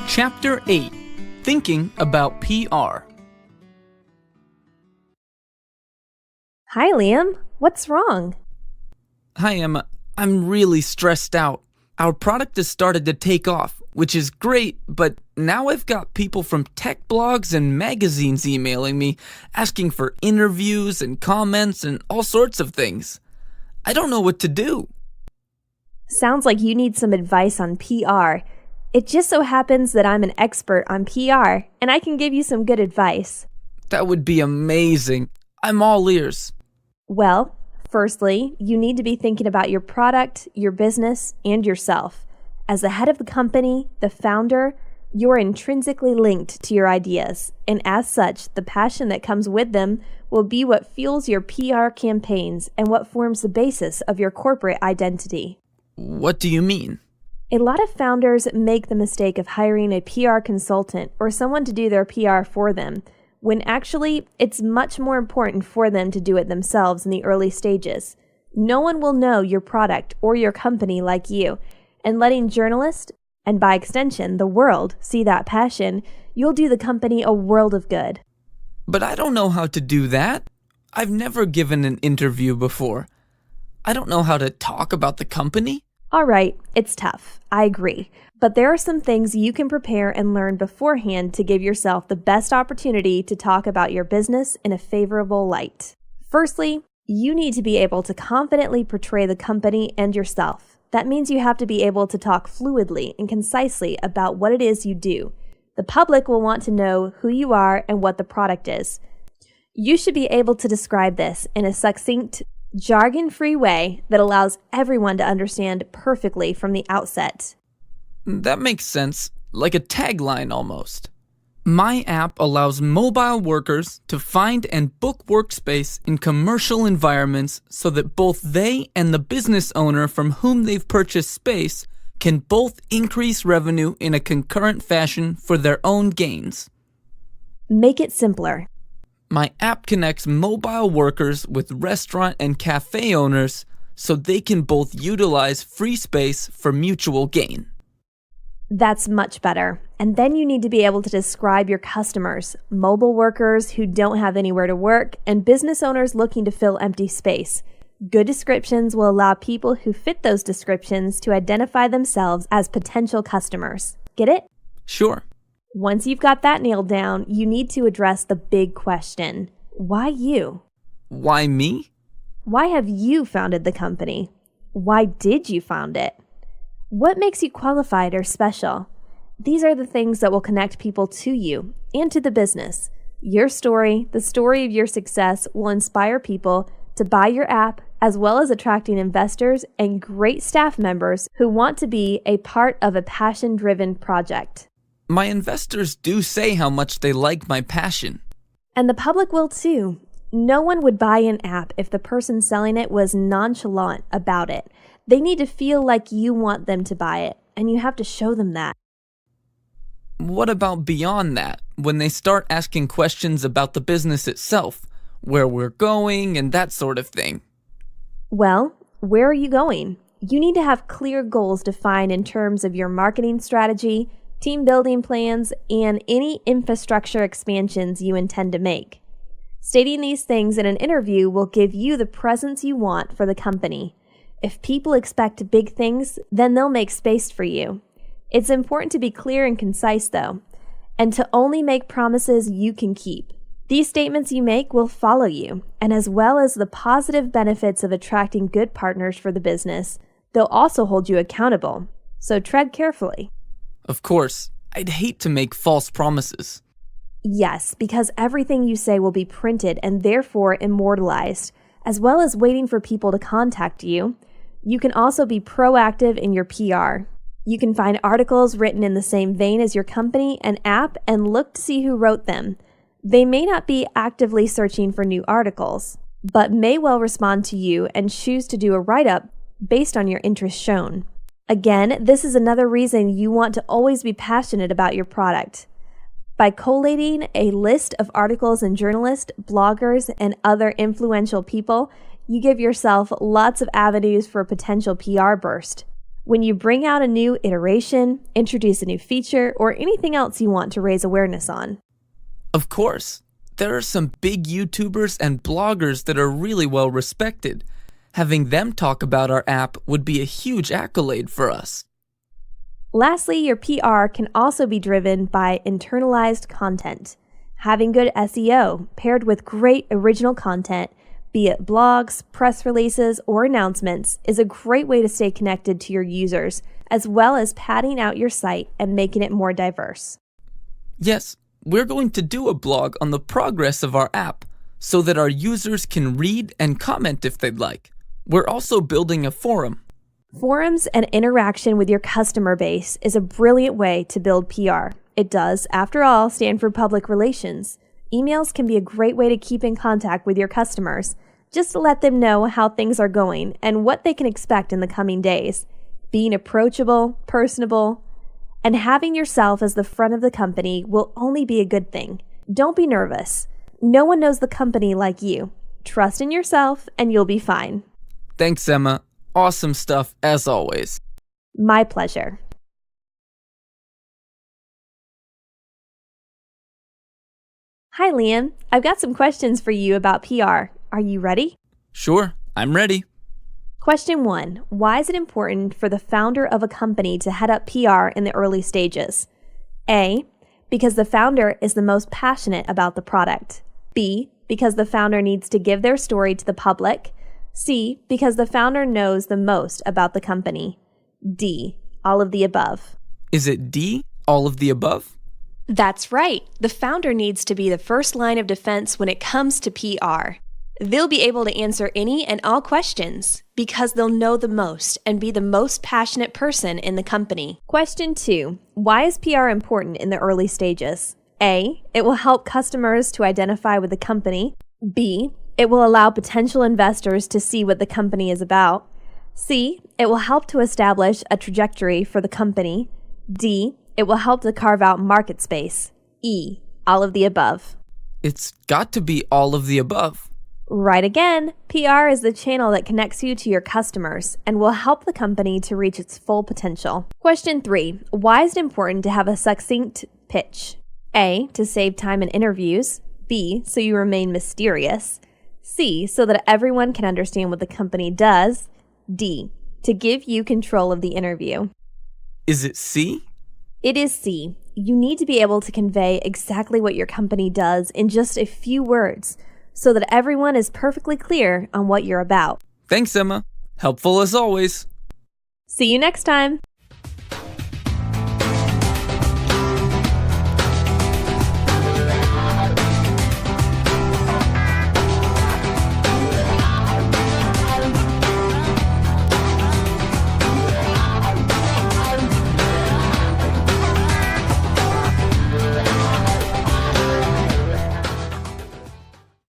Chapter 8. Thinking about PR. Hi, Liam. What's wrong? Hi, Emma. I'm really stressed out. Our product has started to take off, which is great, but now I've got people from tech blogs and magazines emailing me, asking for interviews and comments and all sorts of things. I don't know what to do. Sounds like you need some advice on PR. It just so happens that I'm an expert on PR, and I can give you some good advice. That would be amazing. I'm all ears. Well, firstly, you need to be thinking about your product, your business, and yourself. As the head of the company, the founder, you're intrinsically linked to your ideas, and as such, the passion that comes with them will be what fuels your PR campaigns and what forms the basis of your corporate identity. What do you mean? A lot of founders make the mistake of hiring a PR consultant or someone to do their PR for them, when actually it's much more important for them to do it themselves in the early stages. No one will know your product or your company like you, and letting journalists, and by extension the world, see that passion, you'll do the company a world of good. But I don't know how to do that. I've never given an interview before. I don't know how to talk about the company. All right, it's tough. I agree. But there are some things you can prepare and learn beforehand to give yourself the best opportunity to talk about your business in a favorable light. Firstly, you need to be able to confidently portray the company and yourself. That means you have to be able to talk fluidly and concisely about what it is you do. The public will want to know who you are and what the product is. You should be able to describe this in a succinct, jargon-free way that allows everyone to understand perfectly from the outset. That makes sense, like a tagline almost. My app allows mobile workers to find and book workspace in commercial environments so that both they and the business owner from whom they've purchased space can both increase revenue in a concurrent fashion for their own gains. Make it simpler. My app connects mobile workers with restaurant and cafe owners so they can both utilize free space for mutual gain. That's much better. And then you need to be able to describe your customers, mobile workers who don't have anywhere to work, and business owners looking to fill empty space. Good descriptions will allow people who fit those descriptions to identify themselves as potential customers. Get it? Sure. Once you've got that nailed down, you need to address the big question. Why you? Why me? Why have you founded the company? Why did you found it? What makes you qualified or special? These are the things that will connect people to you and to the business. Your story, the story of your success, will inspire people to buy your app, as well as attracting investors and great staff members who want to be a part of a passion-driven project. My investors do say how much they like my passion. And the public will too. No one would buy an app if the person selling it was nonchalant about it. They need to feel like you want them to buy it, and you have to show them that. What about beyond that, when they start asking questions about the business itself, where we're going and that sort of thing? Well, where are you going? You need to have clear goals defined in terms of your marketing strategy, team building plans, and any infrastructure expansions you intend to make. Stating these things in an interview will give you the presence you want for the company. If people expect big things, then they'll make space for you. It's important to be clear and concise, though, and to only make promises you can keep. These statements you make will follow you, and as well as the positive benefits of attracting good partners for the business, they'll also hold you accountable. So tread carefully. Of course, I'd hate to make false promises. Yes, because everything you say will be printed and therefore immortalized, as well as waiting for people to contact you. You can also be proactive in your PR. You can find articles written in the same vein as your company and app and look to see who wrote them. They may not be actively searching for new articles, but may well respond to you and choose to do a write-up based on your interest shown. Again, this is another reason you want to always be passionate about your product. By collating a list of articles and journalists, bloggers, and other influential people, you give yourself lots of avenues for a potential PR burst. when you bring out a new iteration, introduce a new feature, or anything else you want to raise awareness on. Of course, there are some big YouTubers and bloggers that are really well respected. Having them talk about our app would be a huge accolade for us. Lastly, your PR can also be driven by internalized content. Having good SEO paired with great original content, be it blogs, press releases, or announcements, is a great way to stay connected to your users, as well as padding out your site and making it more diverse. Yes, we're going to do a blog on the progress of our app so that our users can read and comment if they'd like. We're also building a forum. Forums and interaction with your customer base is a brilliant way to build PR. It does, after all, stand for public relations. Emails can be a great way to keep in contact with your customers, just to let them know how things are going and what they can expect in the coming days. Being approachable, personable, and having yourself as the front of the company will only be a good thing. Don't be nervous. No one knows the company like you. Trust in yourself and you'll be fine. Thanks, Emma. Awesome stuff as always. My pleasure. Hi, Liam. I've got some questions for you about PR. Are you ready? Sure, I'm ready. Question 1. Why is it important for the founder of a company to head up PR in the early stages? A. Because the founder is the most passionate about the product. B. Because the founder needs to give their story to the public. C. Because the founder knows the most about the company. D. All of the above. Is it D, all of the above? That's right. The founder needs to be the first line of defense when it comes to PR. They'll be able to answer any and all questions because they'll know the most and be the most passionate person in the company. Question 2. Why is PR important in the early stages? A. It will help customers to identify with the company. B. It will allow potential investors to see what the company is about. C. It will help to establish a trajectory for the company. D. It will help to carve out market space. E. All of the above. It's got to be all of the above. Right again. PR is the channel that connects you to your customers and will help the company to reach its full potential. Question 3. Why is it important to have a succinct pitch? A. To save time in interviews. B. So you remain mysterious. C. So that everyone can understand what the company does. D. To give you control of the interview. Is it C? It is C. You need to be able to convey exactly what your company does in just a few words so that everyone is perfectly clear on what you're about. Thanks, Emma. Helpful as always. See you next time.